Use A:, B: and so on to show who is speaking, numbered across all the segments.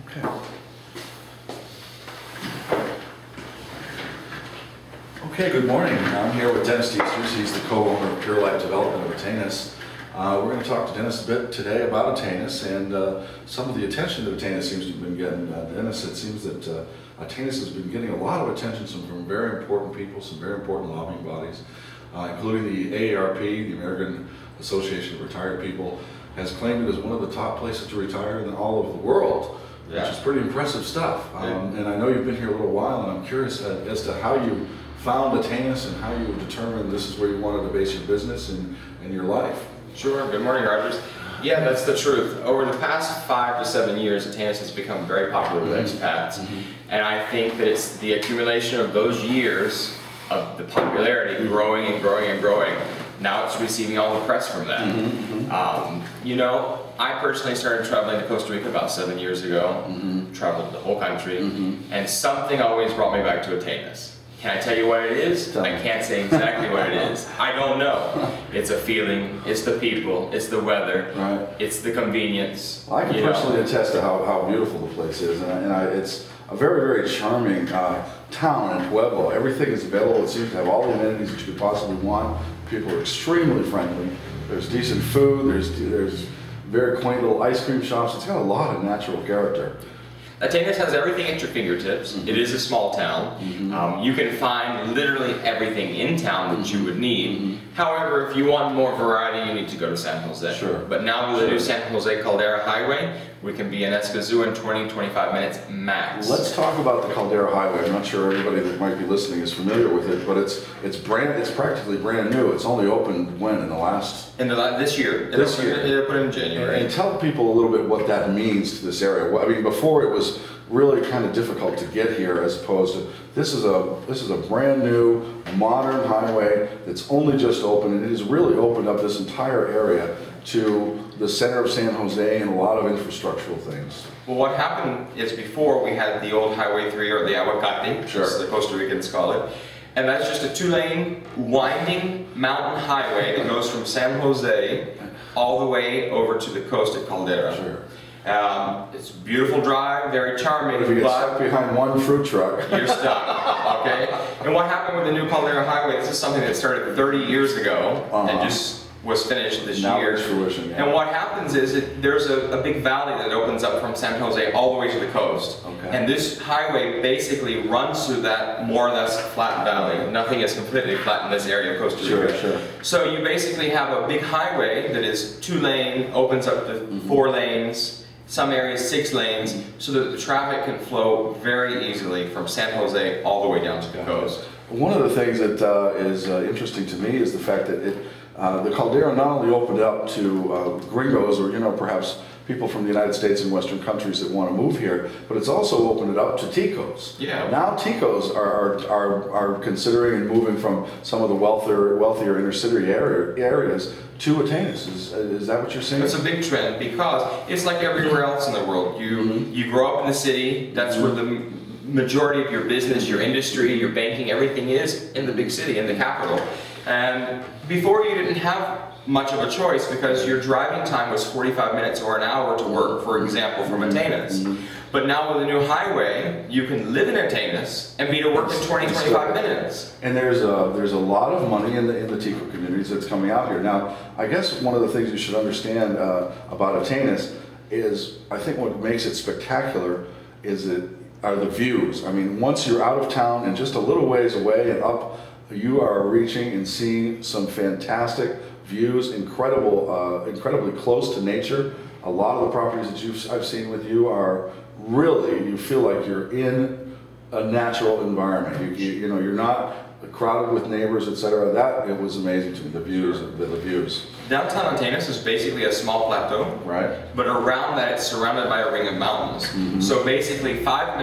A: Okay. Okay, good morning. I'm here with Dennis Easters. He's the co-owner of Pure Life Development of Atenas. We're going to talk to Dennis a bit today about Atenas and some of the attention that Atenas seems to have been getting. Dennis, it seems that Atenas has been getting a lot of attention from very important people, some very important lobbying bodies, including the AARP, the American Association of Retired People, has claimed it as one of the top places to retire in all of the world, which is pretty impressive stuff. And I know you've been here a little while, and I'm curious as to how you found Atenas and how you determined this is where you wanted to base your business and your life.
B: Sure. Good morning, Rogers. Yeah, that's the truth. Over the past 5 to 7 years, Atenas has become very popular with expats. And I think that it's the accumulation of those years of the popularity growing and growing and growing. Now it's receiving all the press from that. You know, I personally started traveling to Costa Rica about 7 years ago, traveled the whole country, and something always brought me back to Atenas. Can I tell you what it is? I can't say exactly what it is. I don't know. It's a feeling, it's the people, it's the weather, it's the convenience.
A: Well, I can personally attest to how beautiful the place is, and it's a very, very charming town in Pueblo. Everything is available. It seems to have all the amenities that you could possibly want. People are extremely friendly. There's decent food, there's very quaint little ice cream shops. It's got a lot of natural character.
B: Atenas has everything at your fingertips. It is a small town. You can find literally everything in town that you would need. However, if you want more variety, you need to go to San Jose.
A: Sure.
B: But now with the new San Jose Caldera Highway, we can be in Escazú in 20-25 minutes max.
A: Let's talk about the Caldera Highway. I'm not sure everybody that might be listening is familiar with it, but it's practically brand new. It's only opened when, in the last?
B: This year.
A: This year.
B: It opened in January.
A: And tell people a little bit what that means to this area. I mean, before it was really kind of difficult to get here, as opposed to this is a brand new modern highway that's only just opened, and it has really opened up this entire area to the center of San Jose and a lot of infrastructural things.
B: Well, what happened is before we had the old Highway 3, or the Aguacate, as the Costa Ricans call it, and that's just a 2-lane winding mountain highway that goes from San Jose all the way over to the coast at Caldera.
A: Sure.
B: It's a beautiful drive, very charming.
A: But if you get stuck behind one fruit truck,
B: you're stuck. Okay. And what happened with the new Caldera Highway? This is something that started 30 years ago and just was finished this year.
A: Fruition,
B: And what happens is there's a big valley that opens up from San Jose all the way to the coast. And this highway basically runs through that more or less flat valley. Nothing is completely flat in this area of Costa Rica. So you basically have a big highway that is 2-lane, opens up to 4 lanes, some areas 6 lanes, so that the traffic can flow very easily from San Jose all the way down to the coast.
A: One of the things that is interesting to me is the fact that the Caldera not only opened up to gringos, or perhaps people from the United States and Western countries that want to move here, but it's also opened it up to Ticos. Now Ticos are considering and moving from some of the wealthier inner city areas to Atenas. Is that what you're saying?
B: It's a big trend because it's like everywhere else in the world. You grow up in the city, that's where the majority of your business, your industry, your banking, everything is in the big city, in the capital. And before you didn't have much of a choice because your driving time was 45 minutes or an hour to work, for example, from Atenas. But now with the new highway, you can live in Atenas and be to work in 20-25 minutes.
A: And there's a lot of money in the Tico communities that's coming out here. Now, I guess one of the things you should understand about Atenas is, I think what makes it spectacular are the views. I mean, once you're out of town and just a little ways away and up, you are reaching and seeing some fantastic views, incredibly close to nature. A lot of the properties that I've seen with you are really, you feel like you're in a natural environment. You're not crowded with neighbors, etc. It was amazing to me, the views.
B: Downtown Atenas is basically a small plateau, but around that it's surrounded by a ring of mountains. So basically 7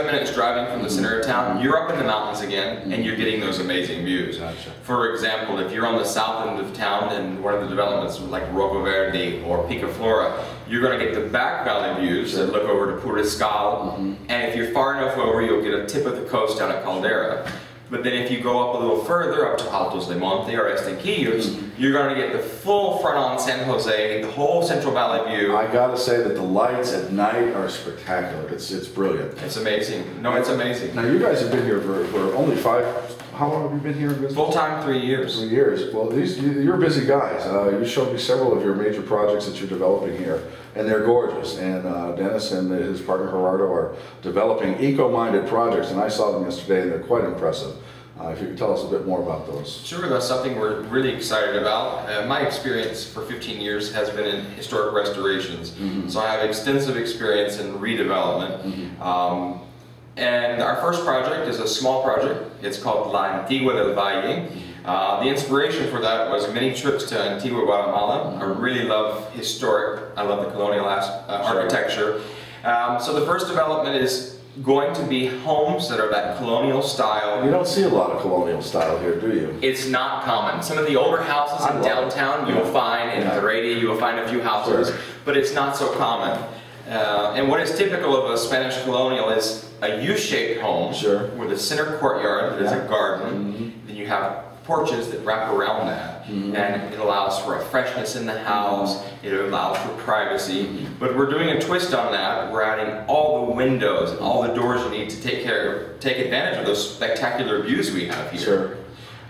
B: minutes driving from the center of town, you're up in the mountains again, and you're getting those amazing views. For example, if you're on the south end of town in one of the developments like Roco Verde or Picaflora, you're going to get the back valley views that look over to Puriscal, and if you're far enough over, you'll get a tip of the coast down at Caldera. But then if you go up a little further, up to Altos de Monte or Estanquillos, you're going to get the full front on San Jose, the whole Central Valley view.
A: I gotta say that the lights at night are spectacular. It's brilliant.
B: It's amazing. No, it's amazing.
A: Now you guys have been here for only how long have you been here in business?
B: Full time, 3 years.
A: 3 years. Well, you're busy guys. You showed me several of your major projects that you're developing here, and they're gorgeous. And Dennis and his partner Gerardo are developing eco-minded projects, and I saw them yesterday, and they're quite impressive. If you could tell us a bit more about those.
B: Sure, that's something we're really excited about. My experience for 15 years has been in historic restorations, so I have extensive experience in redevelopment. And our first project is a small project. It's called La Antigua del Valle. The inspiration for that was many trips to Antigua, Guatemala. I really love I love the colonial architecture. So the first development is going to be homes that are that colonial style.
A: You don't see a lot of colonial style here, do you?
B: It's not common. Some of the older houses in downtown you will find, in Heredia you will find a few houses, but it's not so common. And what is typical of a Spanish colonial is a U-shaped home with a center courtyard that is a garden. Then you have porches that wrap around that, and it allows for a freshness in the house. It allows for privacy. But we're doing a twist on that. We're adding all the windows and all the doors you need to take advantage of those spectacular views we have here.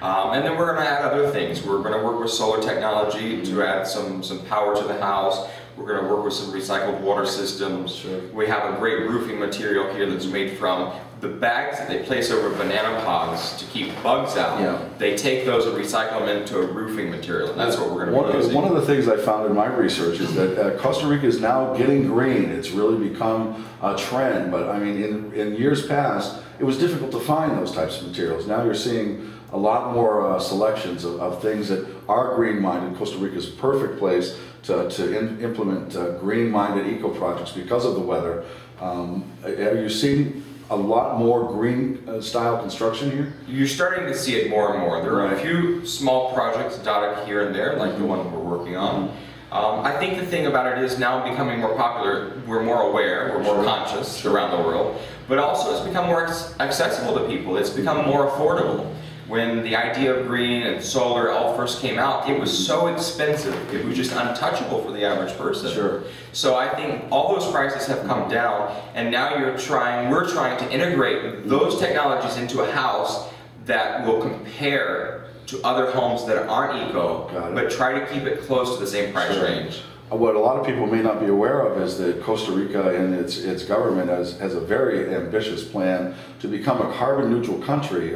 B: And then we're going to add other things. We're going to work with solar technology to add some power to the house. We're going to work with some recycled water systems. We have a great roofing material here that's made from the bags that they place over banana pods to keep bugs out. They take those and recycle them into a roofing material, and that's what we're going to be using.
A: One of the things I found in my research is that Costa Rica is now getting green. It's really become a trend, but I mean, in years past, it was difficult to find those types of materials. Now you're seeing a lot more selections of things that are green-minded. Costa Rica is a perfect place to implement green-minded eco-projects because of the weather. Are you seeing a lot more green-style construction here?
B: You're starting to see it more and more. There are a few small projects dotted here and there, like the one we're working on. I think the thing about it is now becoming more popular. We're more aware, we're more conscious around the world, but also it's become more accessible to people. It's become more affordable. When the idea of green and solar all first came out, it was so expensive. It was just untouchable for the average person. So I think all those prices have come down, and now we're trying to integrate those technologies into a house that will compare to other homes that aren't eco, but try to keep it close to the same price range.
A: What a lot of people may not be aware of is that Costa Rica and its government has a very ambitious plan to become a carbon neutral country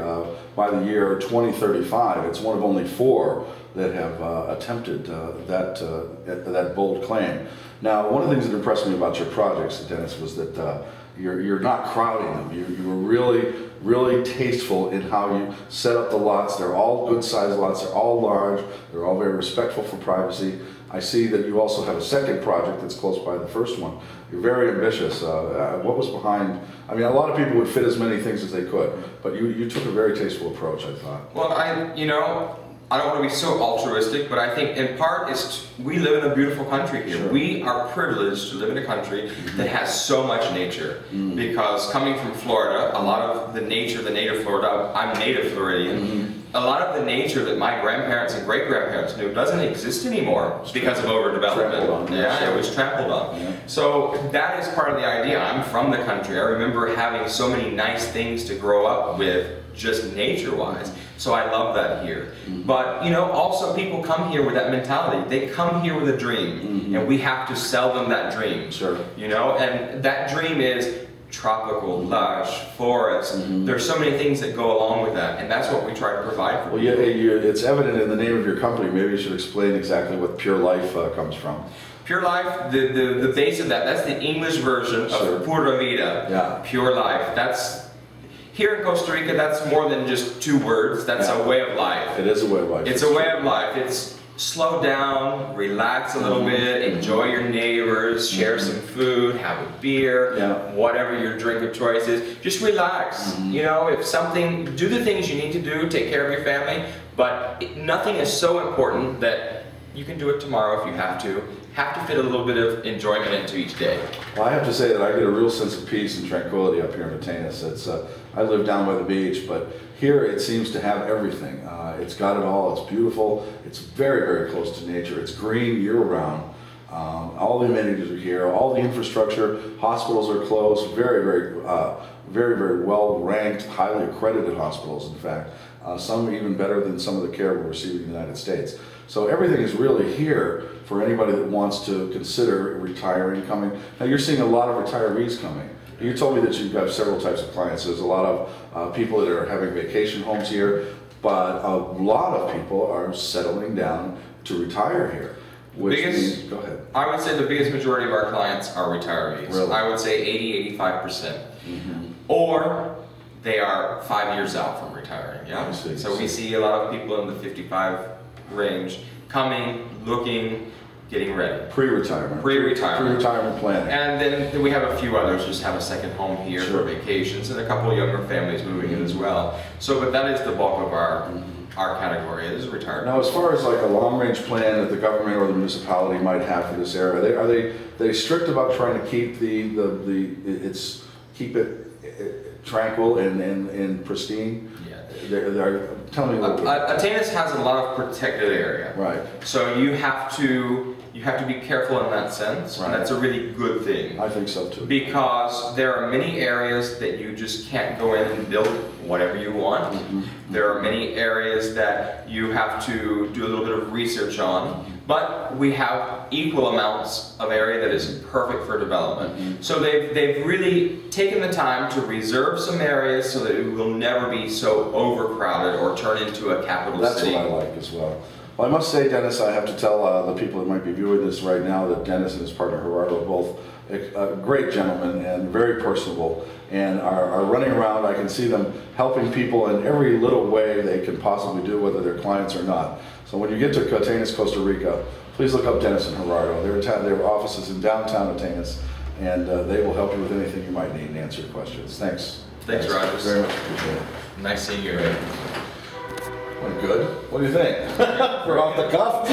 A: by the year 2035. It's one of only 4 that have attempted that bold claim. Now, one of the things that impressed me about your projects, Dennis, was that you're not crowding them. You were really tasteful in how you set up the lots. They're all good sized lots. They're all large. They're all very respectful for privacy. I see that you also have a second project that's close by the first one. You're very ambitious. What was behind? I mean, a lot of people would fit as many things as they could, but you took a very tasteful approach, I thought.
B: Well, I don't want to be so altruistic, but I think in part we live in a beautiful country here. We are privileged to live in a country that has so much nature. Because coming from Florida, a lot of the nature, the native Florida, I'm native Floridian, a lot of the nature that my grandparents and great-grandparents knew doesn't exist anymore because of overdevelopment. It was trampled on. So that is part of the idea. I'm from the country. I remember having so many nice things to grow up with, just nature-wise. So I love that here. But also people come here with that mentality. They come here with a dream, and we have to sell them that dream. And that dream is tropical, lush, forest. There's so many things that go along with that, and that's what we try to provide for people.
A: It's evident in the name of your company. Maybe you should explain exactly what Pure Life comes from.
B: Pure Life, the base of that's the English version of Pura Vida. Pure Life. Here in Costa Rica, that's more than just 2 words. That's a way of life.
A: It is a way of life.
B: It's a way of life. It's slow down, relax a little bit, enjoy your neighbors, share some food, have a beer, whatever your drink of choice is. Just relax. Do the things you need to do, take care of your family, but nothing is so important that you can do it tomorrow if you have to. have to fit a little bit of enjoyment into each day.
A: Well, I have to say that I get a real sense of peace and tranquility up here in Atenas. I live down by the beach, but here it seems to have everything. It's got it all. It's beautiful. It's very, very close to nature. It's green year-round. All the amenities are here. All the infrastructure. Hospitals are close. Very, very well-ranked, highly accredited hospitals. In fact, some even better than some of the care we're receiving in the United States. So everything is really here for anybody that wants to consider retiring, coming. Now you're seeing a lot of retirees coming. You told me that you've got several types of clients. There's a lot of people that are having vacation homes here, but a lot of people are settling down to retire here. Go ahead.
B: I would say the biggest majority of our clients are retirees.
A: Really?
B: I would say 80–85%. Or they are 5 years out from retiring. Yeah. So we see a lot of people in the 55 range coming, looking, getting ready.
A: Pre-retirement.
B: Pre-retirement
A: planning.
B: And then we have a few others just have a second home here for vacations, and a couple of younger families moving in as well. So, but that is the bulk of our category is retirement.
A: Now, as far as like a long-range plan that the government or the municipality might have for this area, are they strict about trying to keep keep it tranquil and pristine?
B: Yeah.
A: Tell me a little bit.
B: Atenas has a lot of protected area.
A: Right.
B: So you have to be careful in that sense.
A: Right.
B: And that's a really good thing.
A: I think so too.
B: Because there are many areas that you just can't go in and build whatever you want. There are many areas that you have to do a little bit of research on. But we have equal amounts of area that is perfect for development. So they've really taken the time to reserve some areas so that it will never be so overcrowded or turn into a capital city.
A: That's what I like as well. Well, I must say, Dennis, I have to tell the people that might be viewing this right now that Dennis and his partner Gerardo are both great gentlemen and very personable and are running around. I can see them helping people in every little way they can possibly do, whether they're clients or not. So when you get to Atenas, Costa Rica, please look up Dennis and Gerardo. Their offices in downtown Atenas, and they will help you with anything you might need and answer your questions. Thanks.
B: Thanks, Rogers.
A: Very much appreciate it.
B: Nice seeing you.
A: Well, good. What do you think? We're off the cuff.